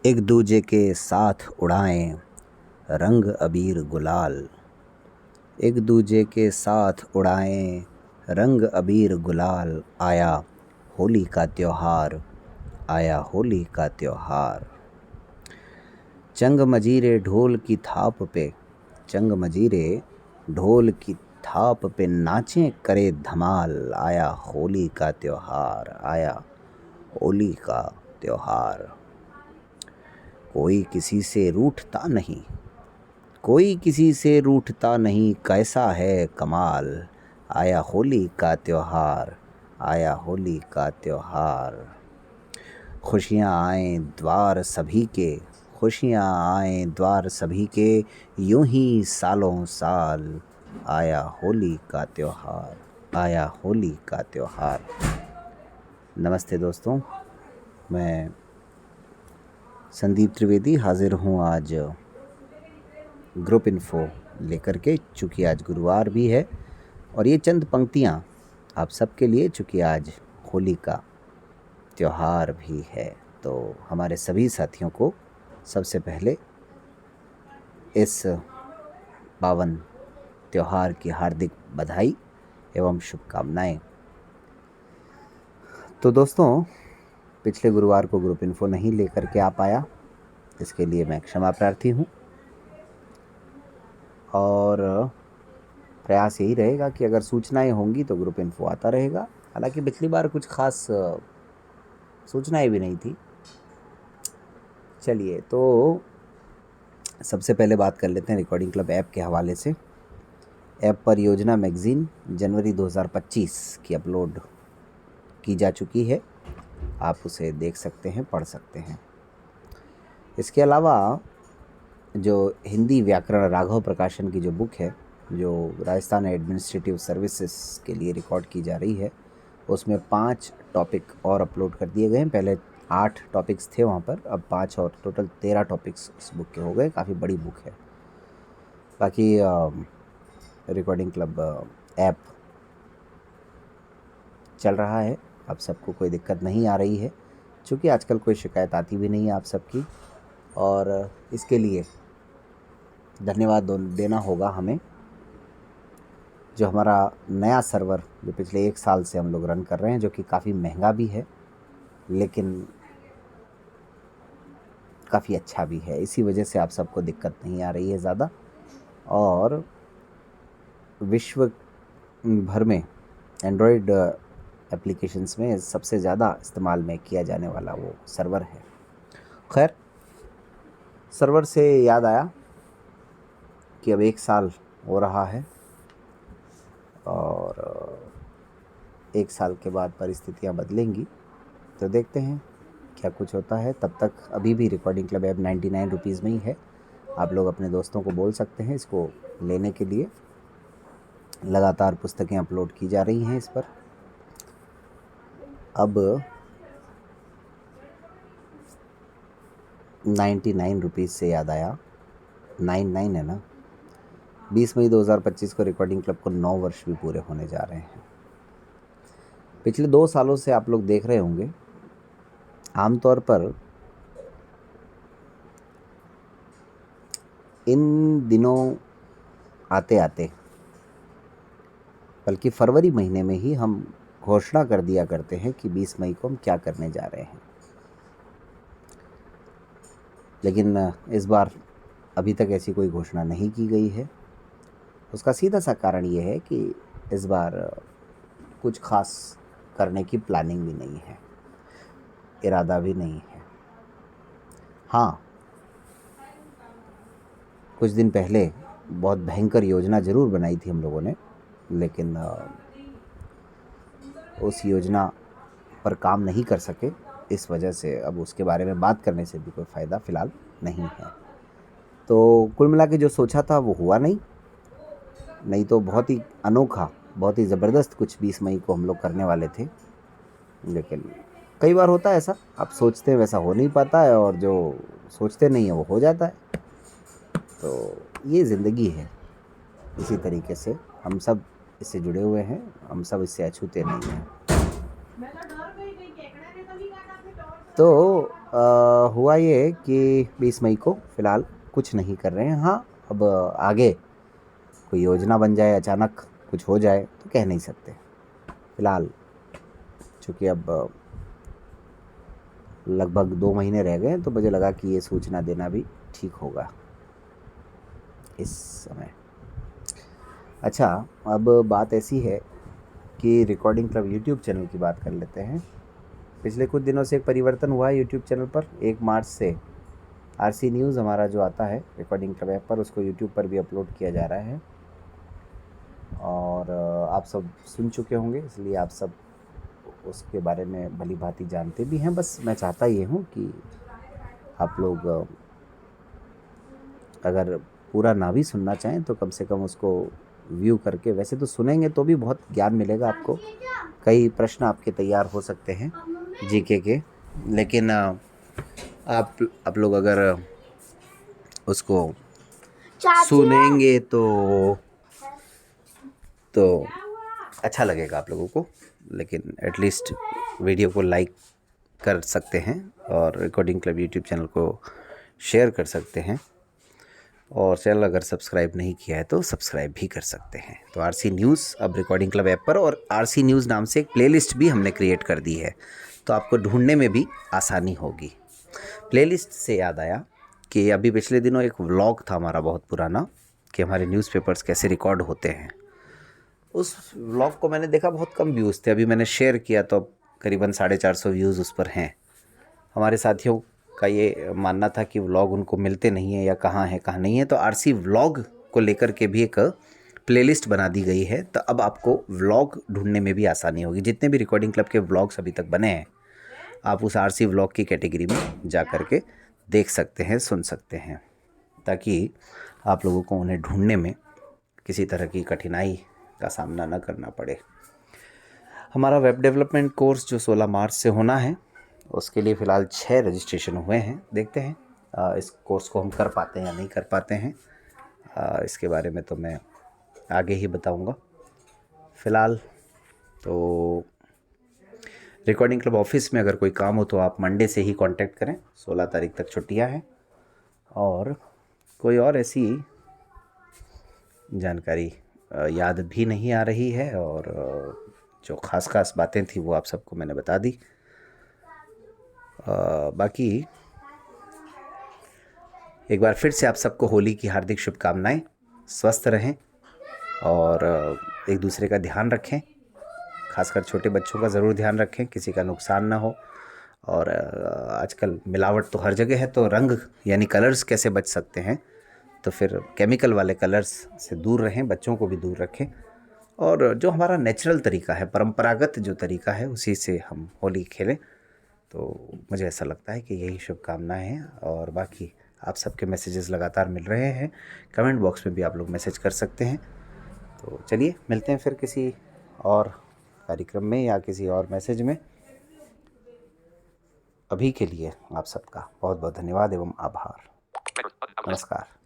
एक दूजे के साथ उड़ाएं रंग अबीर गुलाल। एक दूजे के साथ उड़ाएं रंग अबीर गुलाल। आया होली का त्योहार, आया होली का त्योहार। चंग मजीरे ढोल की थाप पे, चंग मजीरे ढोल की थाप पे नाचें करे धमाल। आया होली का त्योहार, आया होली का त्योहार। कोई किसी से रूठता नहीं, कोई किसी से रूठता नहीं, कैसा है कमाल। आया होली का त्योहार, आया होली का त्योहार। खुशियाँ आएँ द्वार सभी के, खुशियाँ आएँ द्वार सभी के, यूं ही सालों साल। आया होली का त्योहार, आया होली का त्योहार। नमस्ते दोस्तों, मैं संदीप त्रिवेदी हाजिर हूँ आज ग्रुप इन्फो लेकर के, चूँकि आज गुरुवार भी है और ये चंद पंक्तियाँ आप सबके लिए, चूँकि आज होली का त्योहार भी है। तो हमारे सभी साथियों को सबसे पहले इस पावन त्योहार की हार्दिक बधाई एवं शुभकामनाएं। तो दोस्तों, पिछले गुरुवार को ग्रुप इन्फो नहीं लेकर के आ पाया, इसके लिए मैं क्षमा प्रार्थी हूँ और प्रयास यही रहेगा कि अगर सूचनाएं होंगी तो ग्रुप इन्फो आता रहेगा। हालांकि पिछली बार कुछ खास सूचनाएं भी नहीं थी। चलिए, तो सबसे पहले बात कर लेते हैं रिकॉर्डिंग क्लब ऐप के हवाले से। ऐप पर योजना मैगज़ीन जनवरी 2025 की अपलोड की जा चुकी है, आप उसे देख सकते हैं, पढ़ सकते हैं। इसके अलावा जो हिंदी व्याकरण राघव प्रकाशन की जो बुक है, जो राजस्थान एडमिनिस्ट्रेटिव सर्विसेज के लिए रिकॉर्ड की जा रही है, उसमें 5 टॉपिक और अपलोड कर दिए गए हैं। पहले 8 टॉपिक्स थे वहाँ पर, अब 5 और, टोटल 13 टॉपिक्स उस बुक के हो गए। काफ़ी बड़ी बुक है। बाकी रिकॉर्डिंग क्लब ऐप चल रहा है, अब सबको कोई दिक्कत नहीं आ रही है, क्योंकि आजकल कोई शिकायत आती भी नहीं है आप सबकी, और इसके लिए धन्यवाद देना होगा हमें। जो हमारा नया सर्वर जो पिछले 1 साल से हम लोग रन कर रहे हैं, जो कि काफ़ी महंगा भी है लेकिन काफ़ी अच्छा भी है, इसी वजह से आप सबको दिक्कत नहीं आ रही है ज़्यादा। और विश्व भर में एंड्रॉयड एप्लीकेशंस में सबसे ज़्यादा इस्तेमाल में किया जाने वाला वो सर्वर है। खैर, सर्वर से याद आया कि अब 1 साल हो रहा है और 1 साल के बाद परिस्थितियाँ बदलेंगी, तो देखते हैं क्या कुछ होता है। तब तक अभी भी रिकॉर्डिंग क्लब ऐप 99 रुपीज़ में ही है। आप लोग अपने दोस्तों को बोल सकते हैं इसको लेने के लिए। लगातार पुस्तकें अपलोड की जा रही हैं इस पर। अब 99 रुपीज़ से याद आया, 99 है ना। 20 मई 2025 को रिकॉर्डिंग क्लब को 9 वर्ष भी पूरे होने जा रहे हैं। पिछले 2 सालों से आप लोग देख रहे होंगे, आमतौर पर इन दिनों आते आते, बल्कि फरवरी महीने में ही हम घोषणा कर दिया करते हैं कि 20 मई को हम क्या करने जा रहे हैं। लेकिन इस बार अभी तक ऐसी कोई घोषणा नहीं की गई है। उसका सीधा सा कारण ये है कि इस बार कुछ खास करने की प्लानिंग भी नहीं है, इरादा भी नहीं है। हाँ, कुछ दिन पहले बहुत भयंकर योजना ज़रूर बनाई थी हम लोगों ने, लेकिन उस योजना पर काम नहीं कर सके। इस वजह से अब उसके बारे में बात करने से भी कोई फ़ायदा फ़िलहाल नहीं है। तो कुल मिला के जो सोचा था वो हुआ नहीं तो बहुत ही अनोखा, बहुत ही ज़बरदस्त कुछ 20 मई को हम लोग करने वाले थे। लेकिन कई बार होता है ऐसा, आप सोचते हैं वैसा हो नहीं पाता है, और जो सोचते नहीं है वो हो जाता है। तो ये ज़िंदगी है। इसी तरीके से हम सब इससे जुड़े हुए हैं, हम सब इससे अछूते नहीं हैं। तो हुआ ये कि 20 मई को फ़िलहाल कुछ नहीं कर रहे हैं। हाँ, अब आगे कोई योजना बन जाए, अचानक कुछ हो जाए तो कह नहीं सकते। फ़िलहाल चूँकि अब लगभग 2 महीने रह गए हैं, तो मुझे लगा कि ये सूचना देना भी ठीक होगा इस समय। अच्छा, अब बात ऐसी है कि रिकॉर्डिंग क्लब यूट्यूब चैनल की बात कर लेते हैं। पिछले कुछ दिनों से एक परिवर्तन हुआ है यूट्यूब चैनल पर। 1 मार्च से आरसी न्यूज़ हमारा जो आता है रिकॉर्डिंग क्लब ऐप पर, उसको यूट्यूब पर भी अपलोड किया जा रहा है और आप सब सुन चुके होंगे, इसलिए आप सब उसके बारे में भली भांति जानते भी हैं। बस मैं चाहता ये हूँ कि आप लोग अगर पूरा ना भी सुनना चाहें तो कम से कम उसको व्यू करके, वैसे तो सुनेंगे तो भी बहुत ज्ञान मिलेगा आपको। कई प्रश्न आपके तैयार हो सकते हैं जीके के, लेकिन आप लोग अगर उसको सुनेंगे तो अच्छा लगेगा आप लोगों को। लेकिन एटलीस्ट वीडियो को लाइक कर सकते हैं और रिकॉर्डिंग क्लब यूट्यूब चैनल को शेयर कर सकते हैं, और चैनल अगर सब्सक्राइब नहीं किया है तो सब्सक्राइब भी कर सकते हैं। तो आरसी न्यूज़ अब रिकॉर्डिंग क्लब ऐप पर, और आरसी न्यूज़ नाम से एक प्लेलिस्ट भी हमने क्रिएट कर दी है, तो आपको ढूंढने में भी आसानी होगी। प्लेलिस्ट से याद आया कि अभी पिछले दिनों एक व्लॉग था हमारा बहुत पुराना, कि हमारे न्यूज़पेपर्स कैसे रिकॉर्ड होते हैं। उस व्लॉग को मैंने देखा, बहुत कम व्यूज़ थे। अभी मैंने शेयर किया तो अब करीबन 450 व्यूज़ उस पर हैं। हमारे साथियों का ये मानना था कि व्लॉग उनको मिलते नहीं है या कहाँ है कहाँ नहीं है, तो आरसी व्लॉग को लेकर के भी एक प्लेलिस्ट बना दी गई है। तो अब आपको व्लॉग ढूंढने में भी आसानी होगी। जितने भी रिकॉर्डिंग क्लब के व्लॉग्स अभी तक बने हैं, आप उस आरसी व्लॉग की कैटेगरी में जा कर के देख सकते हैं, सुन सकते हैं, ताकि आप लोगों को उन्हें ढूंढने में किसी तरह की कठिनाई का सामना न करना पड़े। हमारा वेब डेवलपमेंट कोर्स जो 16 मार्च से होना है, उसके लिए फ़िलहाल 6 रजिस्ट्रेशन हुए हैं। देखते हैं इस कोर्स को हम कर पाते हैं या नहीं कर पाते हैं। इसके बारे में तो मैं आगे ही बताऊंगा। फ़िलहाल तो रिकॉर्डिंग क्लब ऑफिस में अगर कोई काम हो तो आप मंडे से ही कांटेक्ट करें। 16 तारीख तक छुट्टियां हैं, और कोई और ऐसी जानकारी याद भी नहीं आ रही है, और जो ख़ास बातें थी वो आप सबको मैंने बता दी। बाकी एक बार फिर से आप सबको होली की हार्दिक शुभकामनाएं। स्वस्थ रहें और एक दूसरे का ध्यान रखें, खासकर छोटे बच्चों का ज़रूर ध्यान रखें, किसी का नुकसान ना हो। और आजकल मिलावट तो हर जगह है, तो रंग यानी कलर्स कैसे बच सकते हैं, तो फिर केमिकल वाले कलर्स से दूर रहें, बच्चों को भी दूर रखें, और जो हमारा नेचुरल तरीका है, परंपरागत जो तरीका है, उसी से हम होली खेलें। तो मुझे ऐसा लगता है कि यही शुभकामनाएं हैं। और बाकी आप सबके मैसेजेस लगातार मिल रहे हैं, कमेंट बॉक्स में भी आप लोग मैसेज कर सकते हैं। तो चलिए मिलते हैं फिर किसी और कार्यक्रम में या किसी और मैसेज में। अभी के लिए आप सबका बहुत बहुत धन्यवाद एवं आभार। नमस्कार।